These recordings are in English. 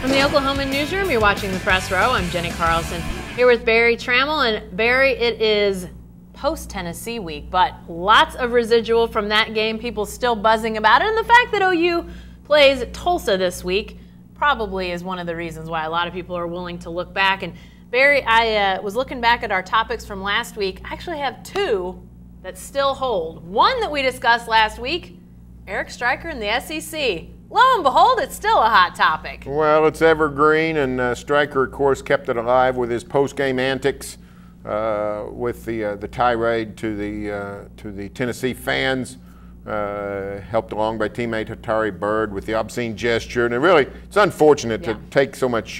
From the Oklahoma newsroom, you're watching The Press Row. I'm Jenni Carlson here with Barry Tramel. And Barry, it is post-Tennessee week, but lots of residual from that game. People still buzzing about it. And the fact that OU plays Tulsa this week probably is one of the reasons why a lot of people are willing to look back. And Barry, I was looking back at our topics from last week. I actually have two that still hold. One that we discussed last week, Eric Striker and the SEC. Lo and behold, it's still a hot topic. Well, it's evergreen, and Striker, of course, kept it alive with his post-game antics, with the tirade to the Tennessee fans, helped along by teammate Hatari Bird with the obscene gesture. And it's unfortunate to take so much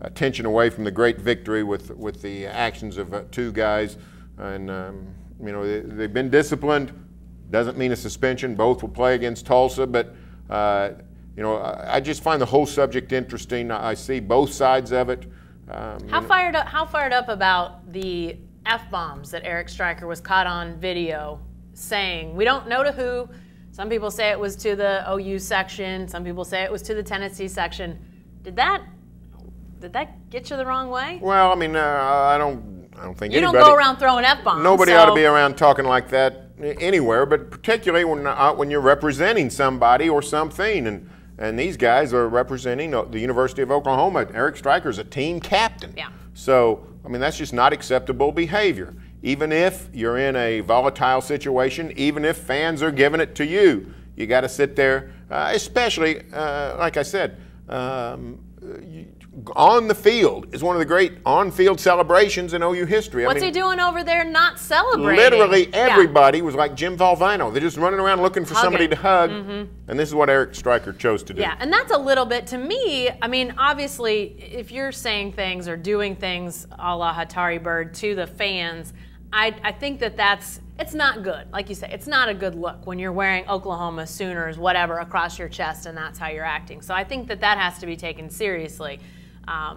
attention away from the great victory with the actions of two guys. And you know, they've been disciplined. Doesn't mean a suspension. Both will play against Tulsa, but you know, I just find the whole subject interesting. I see both sides of it. How fired up about the F-bombs that Eric Striker was caught on video saying? We don't know to who. Some people say it was to the OU section. Some people say it was to the Tennessee section. Did that get you the wrong way? Well, I mean, I don't think you anybody. don't go around throwing F-bombs. Nobody ought to be around talking like that anywhere, but particularly when you're representing somebody or something, and these guys are representing the University of Oklahoma. Eric Striker is a team captain. Yeah. So, I mean, that's just not acceptable behavior. Even if you're in a volatile situation, even if fans are giving it to you, you got to sit there, especially, like I said, on the field is one of the great on-field celebrations in OU history. What's he doing over there not celebrating? Literally everybody was like Jim Valvano. They're just running around looking for somebody to hug, and this is what Eric Striker chose to do. Yeah, and that's a little bit, to me, I mean, obviously, if you're saying things or doing things a la Hatari Bird to the fans, I think it's not good. Like you say, it's not a good look when you're wearing Oklahoma Sooners, whatever, across your chest, and that's how you're acting. So I think that has to be taken seriously.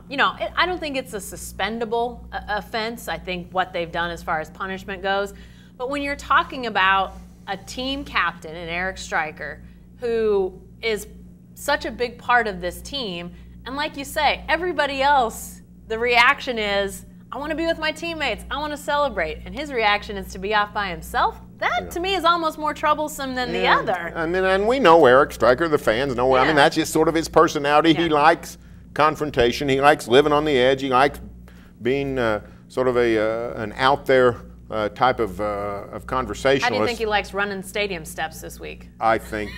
You know, I don't think it's a suspendable offense. I think what they've done as far as punishment goes. But when you're talking about a team captain in Eric Striker, who is such a big part of this team, and like you say, everybody else, the reaction is, I want to be with my teammates, I want to celebrate. And his reaction is to be off by himself. That, to me, is almost more troublesome than the other. I mean, and we know Eric Striker, the fans know. I mean, that's just sort of his personality. He likes confrontation. He likes living on the edge. He likes being sort of an out there type of conversationalist. How do you think he likes running stadium steps this week? I think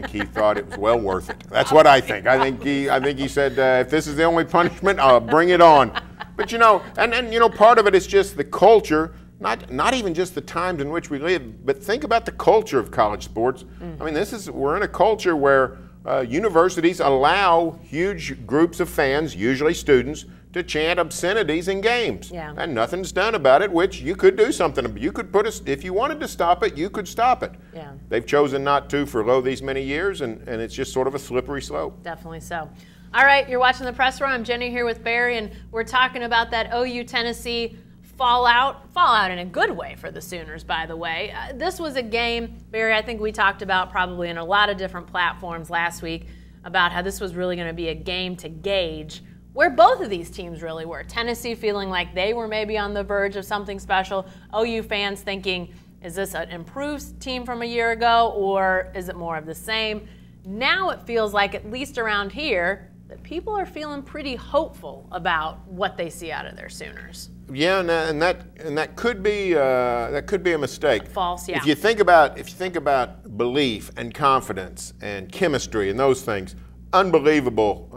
he thought it was well worth it. That's what I think. I think he said, if this is the only punishment, I'll bring it on. But you know, and you know, part of it is just the culture. Not even just the times in which we live, but think about the culture of college sports. I mean, we're in a culture where universities allow huge groups of fans, usually students, to chant obscenities in games. Yeah. And nothing's done about it, which you could do something. You could if you wanted to stop it, you could stop it. Yeah. They've chosen not to for these many years, and it's just sort of a slippery slope. Definitely so. All right, you're watching The Press Row. I'm Jenni here with Barry, and we're talking about that OU-Tennessee fallout in a good way for the Sooners, by the way. This was a game, Barry, I think we talked about probably in a lot of different platforms last week about how this was really going to be a game to gauge where both of these teams really were. Tennessee feeling like they were maybe on the verge of something special. OU fans thinking, is this an improved team from a year ago, or is it more of the same? Now it feels like, at least around here, that people are feeling pretty hopeful about what they see out of their Sooners. Yeah, and that could be a mistake. False, yeah. If you think about belief and confidence and chemistry and those things, unbelievable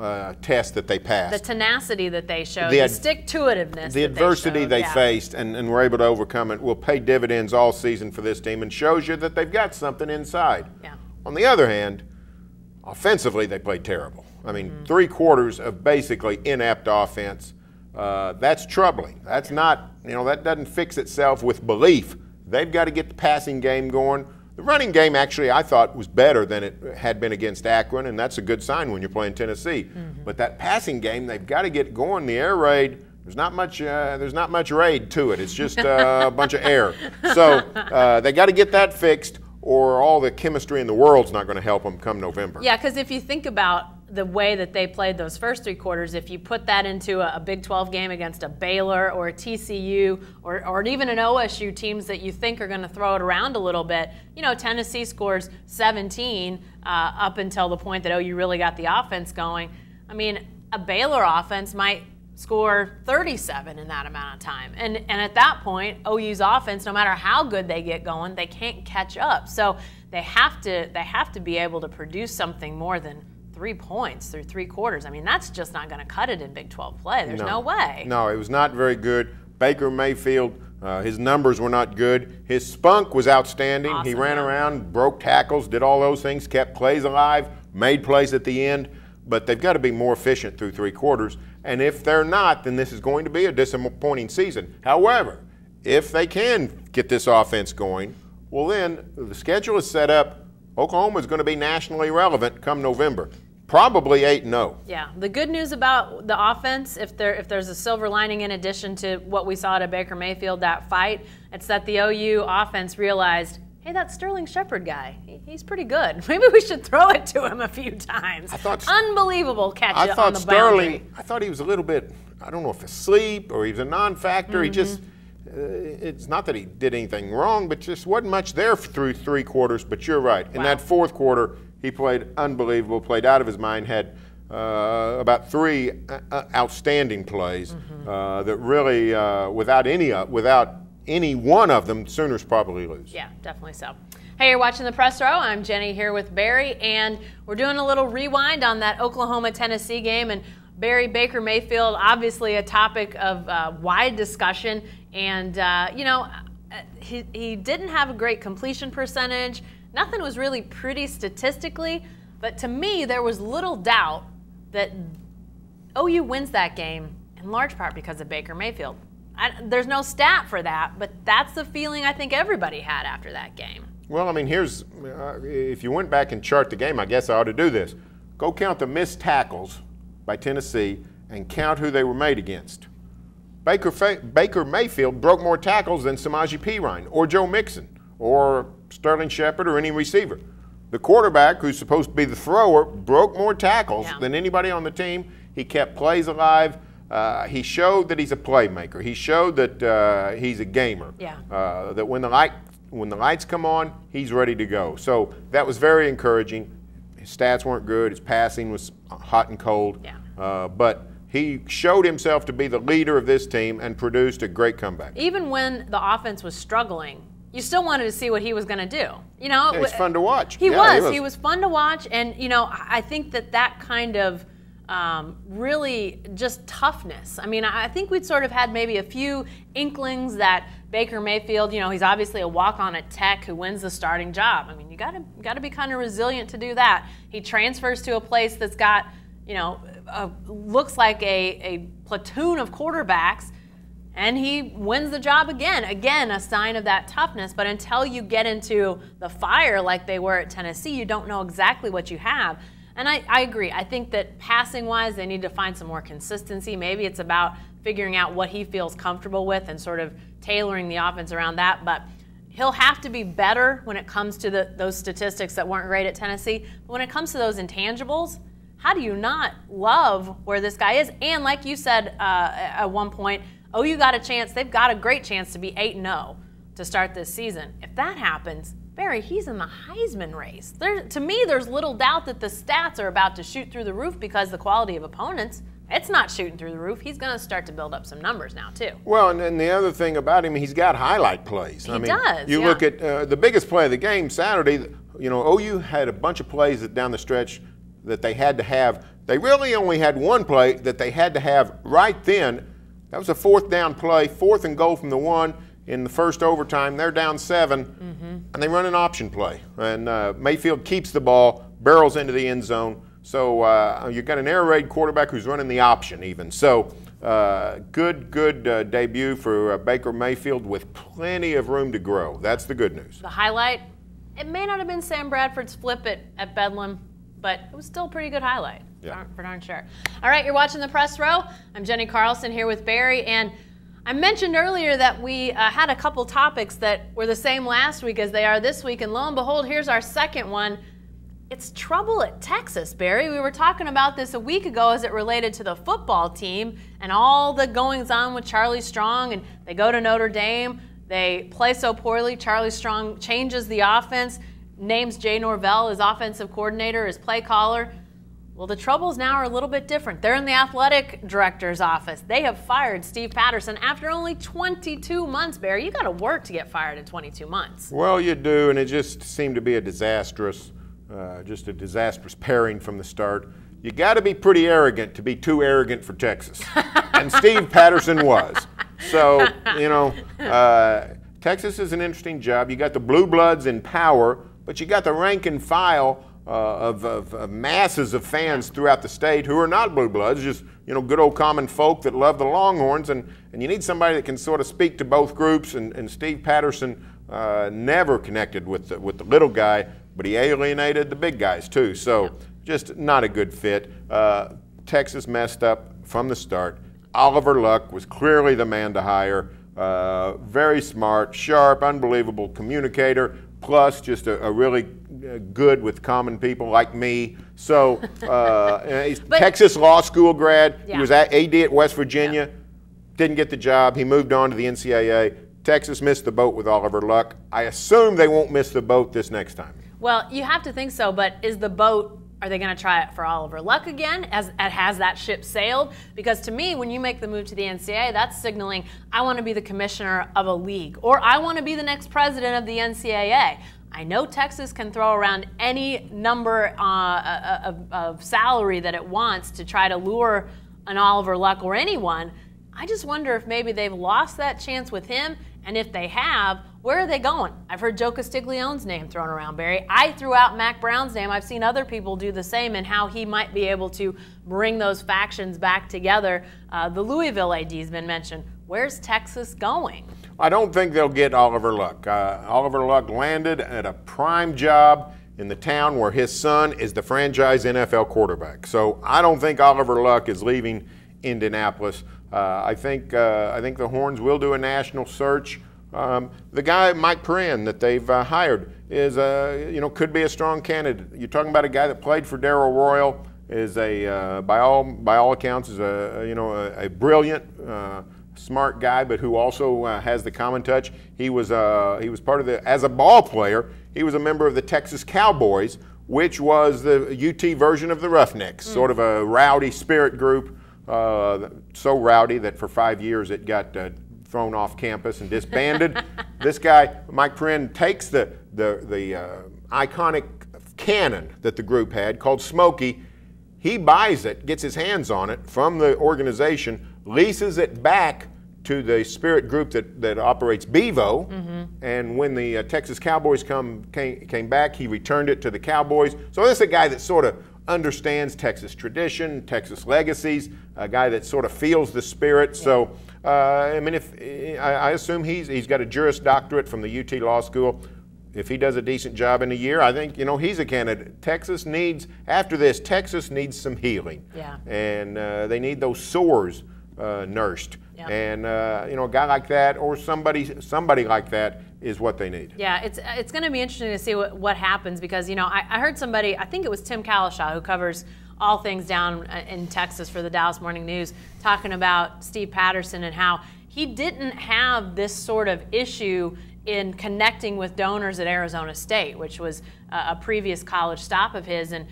test that they passed. The tenacity that they showed, the stick-to-itiveness, the adversity they faced, and were able to overcome it, will pay dividends all season for this team, and shows you that they've got something inside. Yeah. On the other hand, offensively they played terrible. I mean, 3 quarters of basically inept offense. That's troubling. That's not, you know, that doesn't fix itself with belief. They've got to get the passing game going. The running game, actually, I thought was better than it had been against Akron, and that's a good sign when you're playing Tennessee. But that passing game, they've got to get going. The air raid, there's not much raid to it. It's just a bunch of air. So they got to get that fixed, or all the chemistry in the world's not going to help them come November. Yeah, because if you think about the way that they played those first 3 quarters, if you put that into a Big 12 game against a Baylor or a TCU or even an OSU, teams that you think are going to throw it around a little bit, Tennessee scores 17 up until the point that OU really got the offense going. I mean, a Baylor offense might score 37 in that amount of time. And at that point, OU's offense, no matter how good they get going, they can't catch up. So they have to be able to produce something more than 3 points through 3 quarters. I mean, that's just not going to cut it in Big 12 play. There's no way. No, it was not very good. Baker Mayfield, his numbers were not good. His spunk was outstanding. Awesome, he ran around, broke tackles, did all those things, kept plays alive, made plays at the end. But they've got to be more efficient through 3 quarters. And if they're not, then this is going to be a disappointing season. However, if they can get this offense going, well then the schedule is set up. Oklahoma is going to be nationally relevant come November. Probably 8-0. Yeah. The good news about the offense, if there's a silver lining in addition to what we saw at Baker Mayfield, that fight, it's that the OU offense realized, hey, that Sterling Shepard guy, he's pretty good. Maybe we should throw it to him a few times. Unbelievable catch on the boundary. I thought he was a little bit, I don't know if asleep or he was a non-factor. He just, it's not that he did anything wrong, but just wasn't much there through 3 quarters. But you're right. In that 4th quarter, he played unbelievable, played out of his mind, had about 3 outstanding plays that really, without any one of them, Sooners probably lose. Yeah, definitely so. Hey, you're watching The Press Row. I'm Jenny here with Barry, and we're doing a little rewind on that Oklahoma-Tennessee game. And Barry, Baker Mayfield, obviously a topic of wide discussion. And, he didn't have a great completion percentage. Nothing was really pretty statistically. But to me, there was little doubt that OU wins that game in large part because of Baker Mayfield. There's no stat for that, but that's the feeling I think everybody had after that game. Well, I mean, here's, if you went back and chart the game, I guess I ought to do this. Go count the missed tackles by Tennessee and count who they were made against. Baker Mayfield broke more tackles than Samaje Perine or Joe Mixon or Sterling Shepard or any receiver. The quarterback, who's supposed to be the thrower, broke more tackles than anybody on the team. He kept plays alive. He showed that he's a playmaker. He showed that he's a gamer. Yeah. That when the lights come on, he's ready to go. So that was very encouraging. His stats weren't good. His passing was hot and cold. Yeah. But he showed himself to be the leader of this team and produced a great comeback. Even when the offense was struggling, you still wanted to see what he was going to do. Yeah, he's fun to watch. He was fun to watch, and I think that kind of really just toughness. I mean, I think we'd sort of had maybe a few inklings that Baker Mayfield, he's obviously a walk-on at Tech who wins the starting job. I mean, you got to be kind of resilient to do that. He transfers to a place that's got, looks like a platoon of quarterbacks, and he wins the job again. Again, a sign of that toughness. But until you get into the fire like they were at Tennessee, you don't know exactly what you have. And I agree. I think that passing-wise, they need to find some more consistency. Maybe it's about figuring out what he feels comfortable with and sort of tailoring the offense around that. But he'll have to be better when it comes to those statistics that weren't great at Tennessee. But when it comes to those intangibles, how do you not love where this guy is? And like you said at one point, OU got a chance. They've got a great chance to be 8-0 to start this season. If that happens, Barry, he's in the Heisman race. To me, there's little doubt that the stats are about to shoot through the roof because the quality of opponents, it's not shooting through the roof. He's going to start to build up some numbers now, too. Well, and the other thing about him, he's got highlight plays. He does, You look at the biggest play of the game Saturday, OU had a bunch of plays down the stretch that they had to have. They really only had one play that they had to have right then. That was a 4th down play, 4th and goal from the 1. In the first overtime, they're down 7, and they run an option play. And Mayfield keeps the ball, barrels into the end zone. So you've got an air raid quarterback who's running the option even. So good debut for Baker Mayfield with plenty of room to grow. That's the good news. The highlight, it may not have been Sam Bradford's flip at Bedlam, but it was still a pretty good highlight, for darn sure. All right, you're watching The Press Row. I'm Jenni Carlson here with Barry, and I mentioned earlier that we had a couple topics that were the same last week as they are this week, and lo and behold, here's our second one. It's trouble at Texas, Barry. We were talking about this a week ago as it related to the football team and all the goings-on with Charlie Strong, and they go to Notre Dame. They play so poorly. Charlie Strong changes the offense, names Jay Norvell as offensive coordinator, as play caller. Well, the troubles now are a little bit different. They're in the athletic director's office. They have fired Steve Patterson after only 22 months, Barry. You got to work to get fired in 22 months. Well, you do, and it just seemed to be a disastrous pairing from the start. You got to be pretty arrogant to be too arrogant for Texas, and Steve Patterson was. So, you know, Texas is an interesting job. You got the blue bloods in power, but you got the rank and file of masses of fans throughout the state who are not blue bloods, just, you know, good old common folk that love the Longhorns, and you need somebody that can sort of speak to both groups, and Steve Patterson never connected with the little guy, but he alienated the big guys too, so just not a good fit. Texas messed up from the start. Oliver Luck was clearly the man to hire. Very smart, sharp, unbelievable communicator, plus just a really good with common people like me. So he's Texas law school grad. He was at AD at West Virginia. Didn't get the job. He moved on to the NCAA. Texas missed the boat with Oliver Luck. I assume they won't miss the boat this next time. Well, you have to think so, but is the boat, are they going to try it for Oliver Luck again? Has that ship sailed? Because to me, when you make the move to the NCAA, that's signaling, I want to be the commissioner of a league, or I want to be the next president of the NCAA. I know Texas can throw around any number of salary that it wants to try to lure an Oliver Luck or anyone. I just wonder if maybe they've lost that chance with him, and if they have, where are they going? I've heard Joe Castiglione's name thrown around, Barry. I threw out Mac Brown's name. I've seen other people do the same, and how he might be able to bring those factions back together. The Louisville AD's been mentioned. Where's Texas going? I don't think they'll get Oliver Luck. Oliver Luck landed at a prime job in the town where his son is the franchise NFL quarterback. So I don't think Oliver Luck is leaving Indianapolis. I think the Horns will do a national search. The guy Mike Perrin that they've hired is could be a strong candidate. You're talking about a guy that played for Darrell Royal, is by all accounts is a brilliant, smart guy, but who also has the common touch. He was part of as a ball player, he was a member of the Texas Cowboys, which was the UT version of the Roughnecks, sort of a rowdy spirit group. So rowdy that for 5 years it got thrown off campus and disbanded. This guy, Mike Perrin, takes the iconic cannon that the group had called Smokey. He buys it, gets his hands on it from the organization, leases it back to the spirit group that operates Bevo. And when the Texas Cowboys came back, he returned it to the Cowboys. So this is a guy that sort of understands Texas tradition, Texas legacies, a guy that sort of feels the spirit. So, I mean, I assume he's got a Juris Doctorate from the UT Law School. If he does a decent job in a year, I think, he's a candidate. Texas needs some healing. Yeah. And they need those sores nursed. Yeah. And, a guy like that or somebody like that is what they need. Yeah, it's going to be interesting to see what happens, because, I heard somebody, I think it was Tim Kalishaw, who covers all things down in Texas for the Dallas Morning News, talking about Steve Patterson and how he didn't have this sort of issue in connecting with donors at Arizona State, which was a previous college stop of his. And,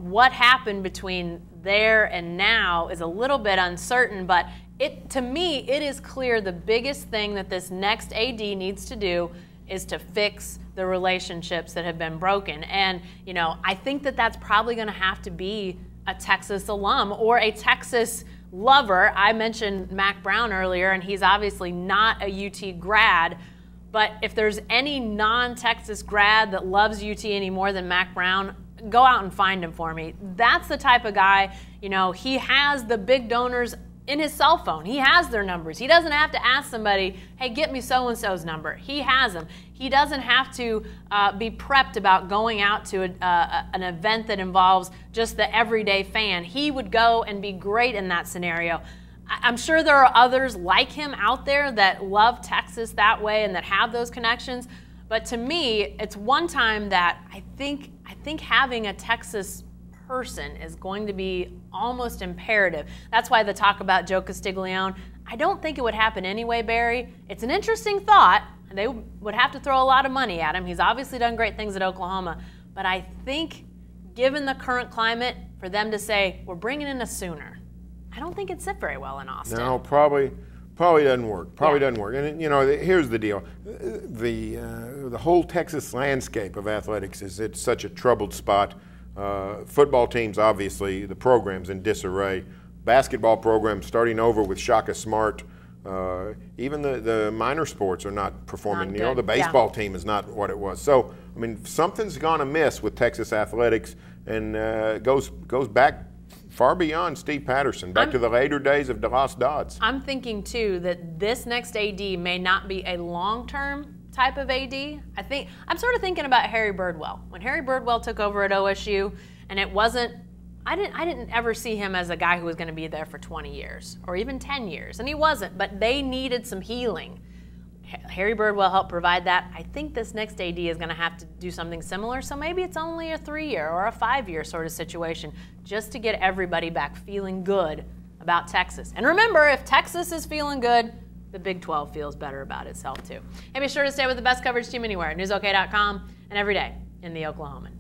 what happened between there and now is a little bit uncertain, but to me, it is clear the biggest thing that this next AD needs to do is to fix the relationships that have been broken. And, I think that's probably going to have to be a Texas alum or a Texas lover. I mentioned Mac Brown earlier, and he's obviously not a UT grad, but if there's any non-Texas grad that loves UT any more than Mac Brown, go out and find him for me. That's the type of guy, he has the big donors in his cell phone. He has their numbers. He doesn't have to ask somebody, hey, get me so-and-so's number. He has them. He doesn't have to be prepped about going out to an event that involves just the everyday fan. He would go and be great in that scenario. I'm sure there are others like him out there that love Texas that way and that have those connections. But to me, it's one time that I think think having a Texas person is going to be almost imperative. That's why the talk about Joe Castiglione, I don't think it would happen anyway, Barry. It's an interesting thought. They would have to throw a lot of money at him. He's obviously done great things at Oklahoma. But I think, given the current climate, for them to say, we're bringing in a Sooner, I don't think it'd sit very well in Austin. No, probably doesn't work. Probably doesn't work. And here's the deal: the whole Texas landscape of athletics it's such a troubled spot. Football teams, obviously, the program's in disarray. Basketball programs starting over with Shaka Smart. Even the minor sports are not performing. Not the baseball team is not what it was. So, I mean, something's gone amiss with Texas athletics, and goes back far beyond Steve Patterson, back to the later days of DeLoss Dodds. I'm thinking, too, that this next AD may not be a long-term type of AD. I'm sort of thinking about Harry Birdwell. When Harry Birdwell took over at OSU, and it wasn't, I didn't ever see him as a guy who was going to be there for 20 years or even 10 years, and he wasn't, but they needed some healing. Harry Birdwell helped provide that. I think this next AD is going to have to do something similar, so maybe it's only a 3-year or a 5-year sort of situation just to get everybody back feeling good about Texas. And remember, if Texas is feeling good, the Big 12 feels better about itself too. And be sure to stay with the best coverage team anywhere at newsok.com and every day in the Oklahoman.